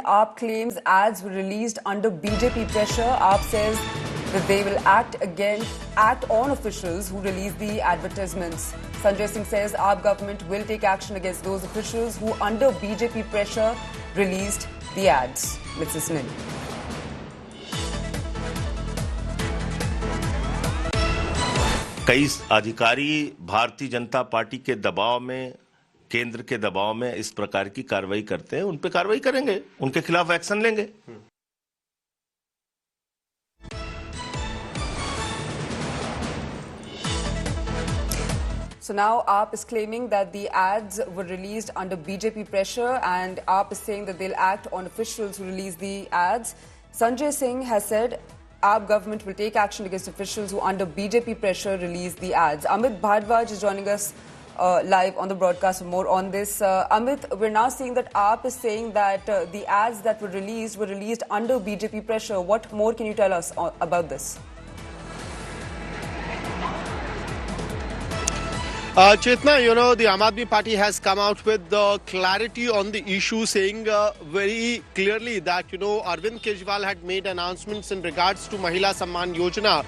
AAP claims ads were released under BJP pressure. AAP says that they will act on officials who release the advertisements. Sanjay Singh says AAP government will take action against those officials who, under BJP pressure, released the ads. Let's listen in. कई अधिकारी Bharatiya Janata party के दबाव में, केंद्र के दबाव में इस प्रकार की कार्रवाई करते हैं। उन पे कार्रवाई करेंगे, उनके खिलाफ एक्शन लेंगे। So now AAP is claiming that the ads were released under BJP pressure, and AAP is saying that they'll act on officials who release the ads. Sanjay Singh has said AAP government will take action against officials who, under BJP pressure, release the ads. Amit Bhardwaj is joining us live on the broadcast for more on this. Amit, we're now seeing that AAP is saying that the ads that were released under BJP pressure. What more can you tell us about this? Chetna, the Aam Aadmi Party has come out with clarity on the issue, saying very clearly that, Arvind Kejriwal had made announcements in regards to Mahila Samman Yojana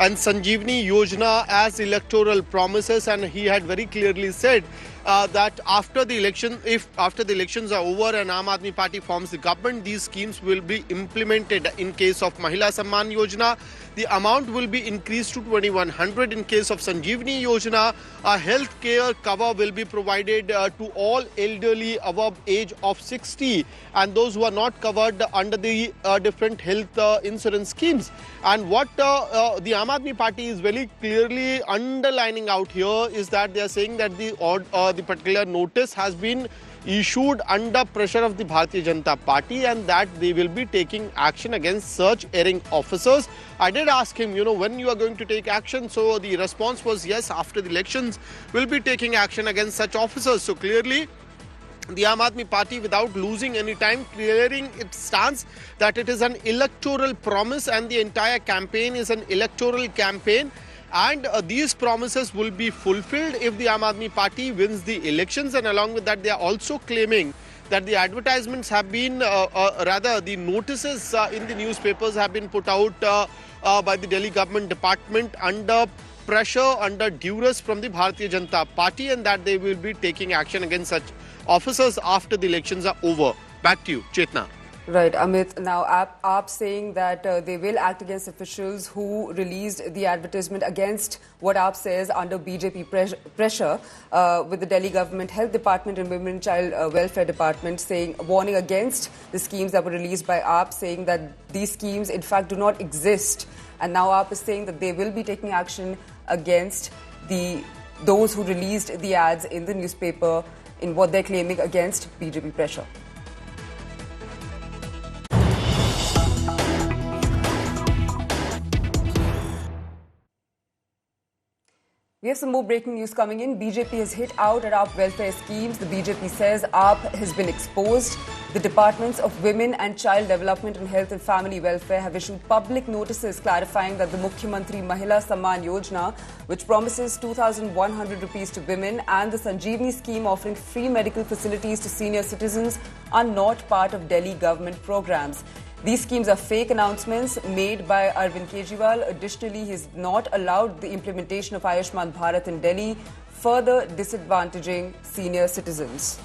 and Sanjeevani Yojana as electoral promises, and he had very clearly said that after the elections are over and Aam Aadmi Party forms the government, these schemes will be implemented. In case of Mahila Samman Yojana, the amount will be increased to 2100. In case of Sanjeevani Yojana, a health care cover will be provided to all elderly above age of 60 and those who are not covered under the different health insurance schemes. And what the Aam Aadmi Party is very clearly underlining out here is that they are saying that the particular notice has been issued under pressure of the Bharatiya Janata Party and that they will be taking action against such erring officers. I did ask him, when you are going to take action. So the response was yes, after the elections, we'll be taking action against such officers. So clearly, the Aam Aadmi Party, without losing any time, clearing its stance that it is an electoral promise and the entire campaign is an electoral campaign. And these promises will be fulfilled if the Aam Aadmi Party wins the elections. And along with that, they are also claiming that the advertisements have been, the notices in the newspapers have been put out by the Delhi government department under pressure, under duress from the Bharatiya Janata Party, and that they will be taking action against such officers after the elections are over. Back to you, Chetna. Right, Amit. Now, AAP saying that they will act against officials who released the advertisement against what AAP says under BJP pressure, with the Delhi government health department and women and child welfare department warning against the schemes that were released by AAP, saying that these schemes in fact do not exist. And now AAP is saying that they will be taking action against those who released the ads in the newspaper in what they're claiming against BJP pressure. We have some more breaking news coming in. BJP has hit out at AAP welfare schemes. The BJP says AAP has been exposed. The Departments of Women and Child Development and Health and Family Welfare have issued public notices clarifying that the Mukhyamantri Mahila Samman Yojana, which promises 2,100 rupees to women, and the Sanjeevani scheme offering free medical facilities to senior citizens are not part of Delhi government programs. These schemes are fake announcements made by Arvind Kejriwal. Additionally, he has not allowed the implementation of Ayushman Bharat in Delhi, further disadvantaging senior citizens.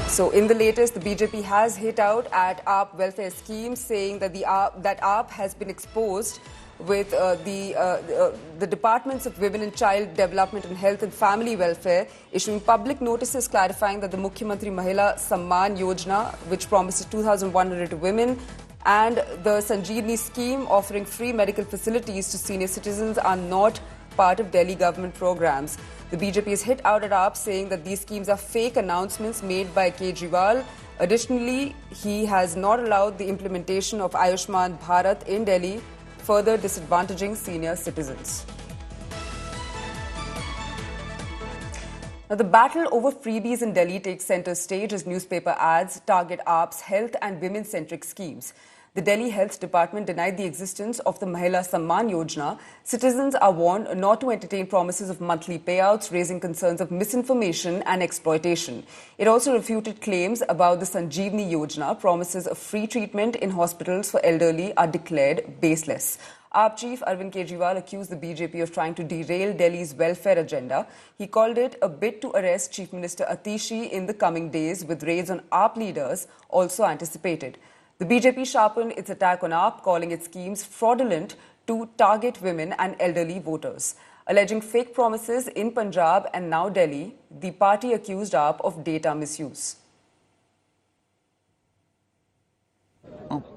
So, in the latest, the BJP has hit out at AAP welfare schemes, saying that that AAP has been exposed with the Departments of Women and Child Development and Health and Family Welfare issuing public notices clarifying that the Mukhyamantri Mahila Samman Yojana, which promises 2,100 to women, and the Sanjeevani scheme offering free medical facilities to senior citizens are not part of Delhi government programs. The BJP has hit out at AAP, saying that these schemes are fake announcements made by Kejriwal. Additionally, he has not allowed the implementation of Ayushman Bharat in Delhi, further disadvantaging senior citizens. Now, the battle over freebies in Delhi takes centre stage as newspaper ads target AAP's health and women-centric schemes. The Delhi Health Department denied the existence of the Mahila Samman Yojana. Citizens are warned not to entertain promises of monthly payouts, raising concerns of misinformation and exploitation. It also refuted claims about the Sanjeevani Yojana. Promises of free treatment in hospitals for elderly are declared baseless. AAP chief Arvind Kejriwal accused the BJP of trying to derail Delhi's welfare agenda. He called it a bid to arrest Chief Minister Atishi in the coming days, with raids on AAP leaders also anticipated. The BJP sharpened its attack on AAP, calling its schemes fraudulent to target women and elderly voters. Alleging fake promises in Punjab and now Delhi, the party accused AAP of data misuse.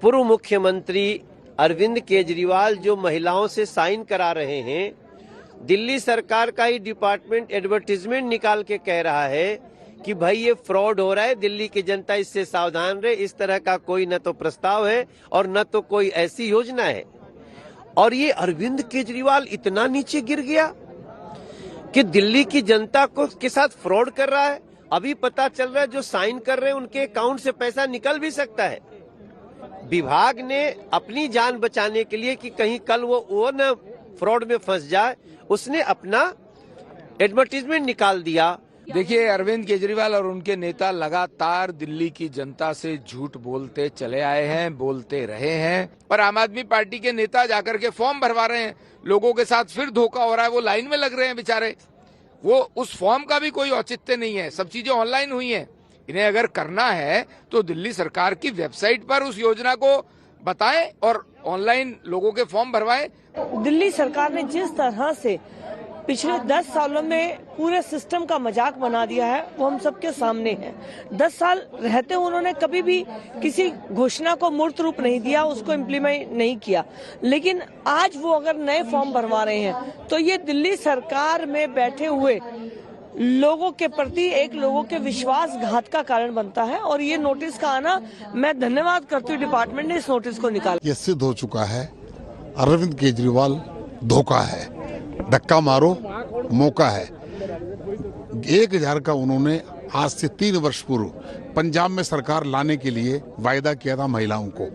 पूर्व मुख्यमंत्री अरविंद केजरीवाल जो महिलाओं से sign करा रहे हैं, दिल्ली सरकार का ही डिपार्टमेंट एडवर्टीजमेंट निकाल के कह रहा है कि भाई ये फ्रॉड हो रहा है, दिल्ली की जनता इससे सावधान रहे। इस तरह का कोई न तो प्रस्ताव है और न तो कोई ऐसी योजना है। और ये अरविंद केजरीवाल इतना नीचे गिर गया कि दिल्ली की जनता के साथ फ्रॉड कर रहा है। अभी पता चल रहा है जो साइन कर रहे हैं उनके अकाउंट से पैसा निकल भी सकता है। विभाग ने अपनी जान बचाने के लिए कि कहीं कल वो न फ्रॉड में फंस जाए, उसने अपना एडवर्टीजमेंट निकाल दिया। देखिए, अरविंद केजरीवाल और उनके नेता लगातार दिल्ली की जनता से झूठ बोलते चले आए हैं, बोलते रहे हैं। पर आम आदमी पार्टी के नेता जाकर के फॉर्म भरवा रहे हैं, लोगों के साथ फिर धोखा हो रहा है। वो लाइन में लग रहे हैं बेचारे, वो उस फॉर्म का भी कोई औचित्य नहीं है। सब चीजें ऑनलाइन हुई हैं। इन्हें अगर करना है तो दिल्ली सरकार की वेबसाइट पर उस योजना को बताएं और ऑनलाइन लोगों के फॉर्म भरवाएं। दिल्ली सरकार ने जिस तरह से पिछले 10 सालों में पूरे सिस्टम का मजाक बना दिया है, वो हम सबके सामने है। 10 साल रहते उन्होंने कभी भी किसी घोषणा को मूर्त रूप नहीं दिया, उसको इम्प्लीमेंट नहीं किया। लेकिन आज वो अगर नए फॉर्म भरवा रहे हैं तो ये दिल्ली सरकार में बैठे हुए लोगों के प्रति एक लोगों के विश्वासघात का कारण बनता है। और ये नोटिस का आना, मैं धन्यवाद करती हूँ डिपार्टमेंट ने इस नोटिस को निकाला। ये सिद्ध हो चुका है अरविंद केजरीवाल धोखा है, धक्का मारो मौका है। 1000 का उन्होंने आज से 3 वर्ष पूर्व पंजाब में सरकार लाने के लिए वायदा किया था महिलाओं को।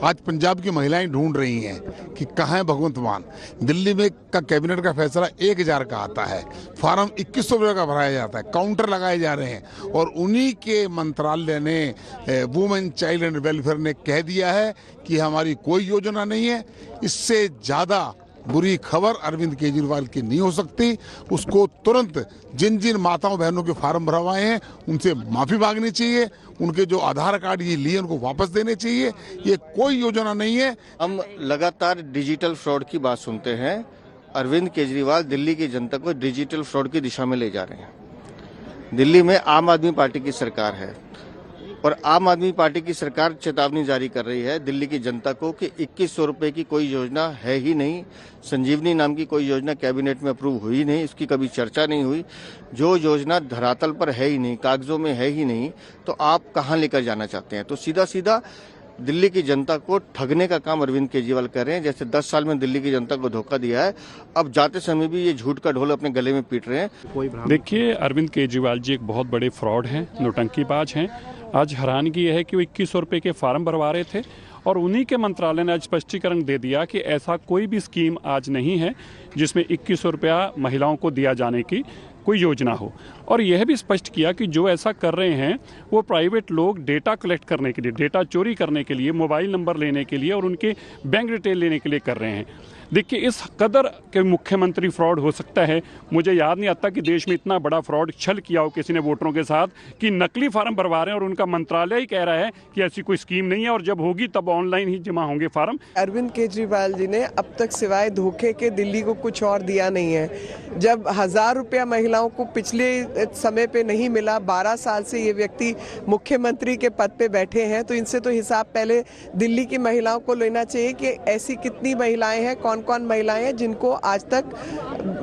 आज पंजाब की महिलाएं ढूंढ रही हैं कि कहाँ है भगवंत मान। दिल्ली में का कैबिनेट का फैसला 1000 का आता है, फार्म 2100 रुपये का भराया जाता है, काउंटर लगाए जा रहे हैं। और उन्हीं के मंत्रालय ने वुमेन चाइल्ड एंड वेलफेयर ने कह दिया है कि हमारी कोई योजना नहीं है। इससे ज्यादा बुरी खबर अरविंद केजरीवाल की नहीं हो सकती। उसको तुरंत जिन जिन माताओं बहनों के फार्म भरवाए हैं उनसे माफी मांगनी चाहिए। उनके जो आधार कार्ड ये लिए उनको वापस देने चाहिए। ये कोई योजना नहीं है। हम लगातार डिजिटल फ्रॉड की बात सुनते हैं। अरविंद केजरीवाल दिल्ली की जनता को डिजिटल फ्रॉड की दिशा में ले जा रहे हैं। दिल्ली में आम आदमी पार्टी की सरकार है और आम आदमी पार्टी की सरकार चेतावनी जारी कर रही है दिल्ली की जनता को कि 2100 रुपए की कोई योजना है ही नहीं। संजीवनी नाम की कोई योजना कैबिनेट में अप्रूव हुई नहीं, इसकी कभी चर्चा नहीं हुई। जो योजना धरातल पर है ही नहीं, कागजों में है ही नहीं, तो आप कहां लेकर जाना चाहते हैं? तो सीधा सीधा दिल्ली की जनता को ठगने का काम अरविंद केजरीवाल कर रहे हैं। जैसे 10 साल में दिल्ली की जनता को धोखा दिया है, अब जाते समय भी ये झूठ का ढोल अपने गले में पीट रहे हैं। देखिए, अरविंद केजरीवाल जी एक बहुत बड़े फ्रॉड हैं, नौटंकीबाज हैं। आज हैरानगी यह है कि वो 2100 रुपये के फार्म भरवा रहे थे और उन्हीं के मंत्रालय ने आज स्पष्टीकरण दे दिया कि ऐसा कोई भी स्कीम आज नहीं है जिसमें 2100 रुपया महिलाओं को दिया जाने की कोई योजना हो। और यह भी स्पष्ट किया कि जो ऐसा कर रहे हैं वो प्राइवेट लोग डेटा कलेक्ट करने के लिए, डेटा चोरी करने के लिए, मोबाइल नंबर लेने के लिए और उनके बैंक डिटेल लेने के लिए कर रहे हैं। देखिए, इस कदर के मुख्यमंत्री फ्रॉड हो सकता है, मुझे याद नहीं आता कि देश में इतना बड़ा फ्रॉड छल किया हो किसी ने वोटरों के साथ कि नकली फार्म भरवा रहे हैं और उनका मंत्रालय ही कह रहा है कि ऐसी कोई स्कीम नहीं है और जब होगी तब ऑनलाइन ही जमा होंगे फार्म। अरविंद केजरीवाल जी ने अब तक सिवाय धोखे के दिल्ली को कुछ और दिया नहीं है। जब 1000 रुपया महिलाओं को पिछले समय पे नहीं मिला, 12 साल से ये व्यक्ति मुख्यमंत्री के पद पे बैठे हैं, तो इनसे तो हिसाब पहले दिल्ली की महिलाओं को लेना चाहिए कि ऐसी कितनी महिलाएं हैं, कौन कौन महिलाएं हैं जिनको आज तक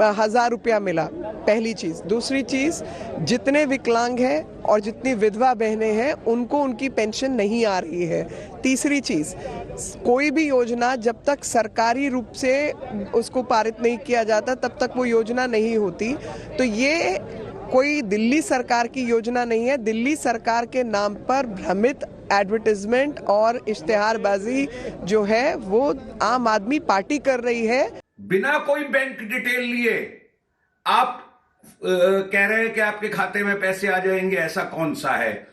1000 रुपया मिला। पहली चीज। दूसरी चीज, जितने विकलांग हैं और जितनी विधवा बहनें हैं उनको उनकी पेंशन नहीं आ रही है। तीसरी चीज, कोई भी योजना जब तक सरकारी रूप से उसको पारित नहीं किया जाता तब तक वो योजना नहीं होती। तो ये कोई दिल्ली सरकार की योजना नहीं है। दिल्ली सरकार के नाम पर भ्रमित एडवर्टाइजमेंट और इश्तिहारबाजी जो है वो आम आदमी पार्टी कर रही है। बिना कोई बैंक डिटेल लिए आप कह रहे हैं कि आपके खाते में पैसे आ जाएंगे, ऐसा कौन सा है?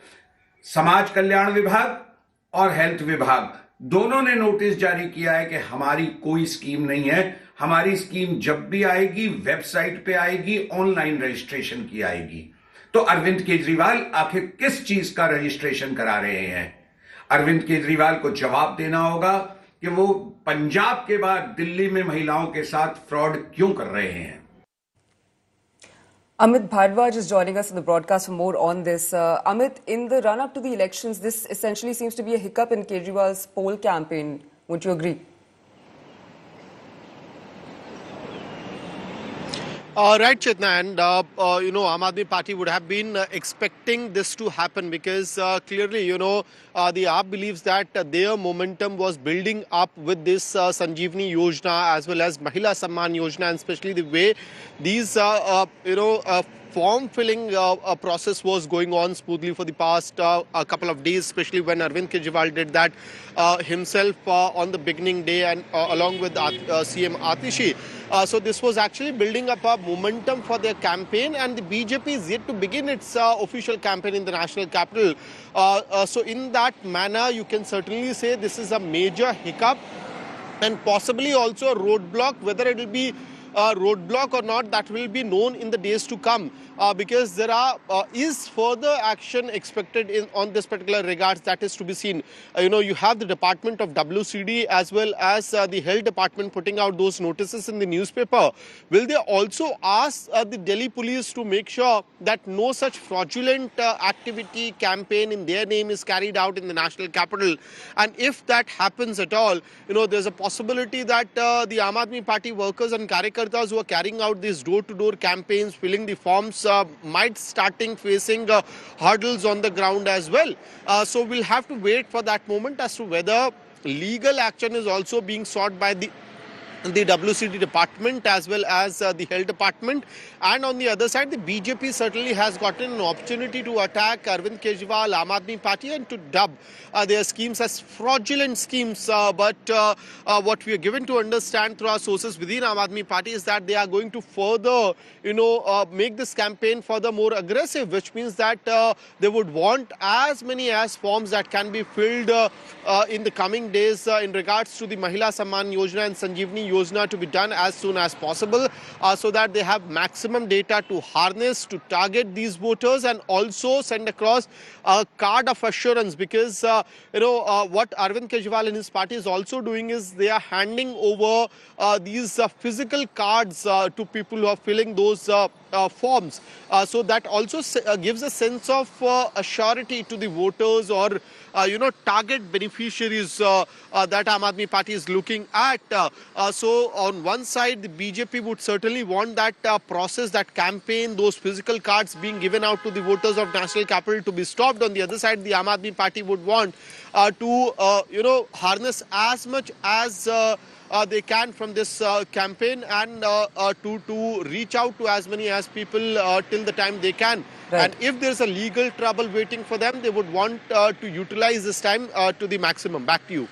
समाज कल्याण विभाग और हेल्थ विभाग दोनों ने नोटिस जारी किया है कि हमारी कोई स्कीम नहीं है। हमारी स्कीम जब भी आएगी वेबसाइट पे आएगी, ऑनलाइन रजिस्ट्रेशन की आएगी। तो अरविंद केजरीवाल आखिर किस चीज का रजिस्ट्रेशन करा रहे हैं? अरविंद केजरीवाल को जवाब देना होगा कि वो पंजाब के बाद दिल्ली में महिलाओं के साथ फ्रॉड क्यों कर रहे हैं। Amit Bhardwaj is joining us in the broadcast for more on this. Amit, in the run-up to the elections, this essentially seems to be a hiccup in Kejriwal's poll campaign. Wouldn't you agree? Right, Chetna, and Aam Aadmi Party would have been expecting this to happen because clearly, the AAP believes that their momentum was building up with this Sanjeevani Yojana as well as Mahila Samman Yojana, and especially the way these, form filling process was going on smoothly for the past a couple of days, especially when Arvind Kejriwal did that himself on the beginning day and along with CM Atishi. So this was actually building up a momentum for their campaign, and the BJP is yet to begin its official campaign in the national capital. So in that manner, you can certainly say this is a major hiccup and possibly also a roadblock. Whether it will be a roadblock or not, that will be known in the days to come, because there is further action expected on this particular regards. That is to be seen. You have the Department of WCD as well as the Health Department putting out those notices in the newspaper. Will they also ask the Delhi police to make sure that no such fraudulent activity campaign in their name is carried out in the national capital? And if that happens at all, there's a possibility that the Aam Aadmi Party workers and Karyakartas who are carrying out these door-to-door campaigns, filling the forms, might starting facing hurdles on the ground as well. So we'll have to wait for that moment as to whether legal action is also being sought by the WCD department as well as the health department. And on the other side, the BJP certainly has gotten an opportunity to attack Arvind Kejriwal, Aam Aadmi Party, and to dub their schemes as fraudulent schemes. But what we are given to understand through our sources within Aam Aadmi Party is that they are going to further, make this campaign further more aggressive, which means that they would want as many as forms that can be filled in the coming days in regards to the Mahila Samman Yojana and Sanjeevani Yojana to be done as soon as possible, so that they have maximum data to harness, to target these voters, and also send across a card of assurance. Because what Arvind Kejriwal and his party is also doing is they are handing over these physical cards to people who are filling those forms. So that also gives a sense of assurity to the voters or target beneficiaries that Aam Aadmi Party is looking at. So on one side, the BJP would certainly want that process, that campaign, those physical cards being given out to the voters of national capital to be stopped. On the other side, the Aam Aadmi Party would want to harness as much as they can from this campaign and to reach out to as many as people till the time they can. Right. And if there's a legal trouble waiting for them, they would want to utilize this time to the maximum. Back to you.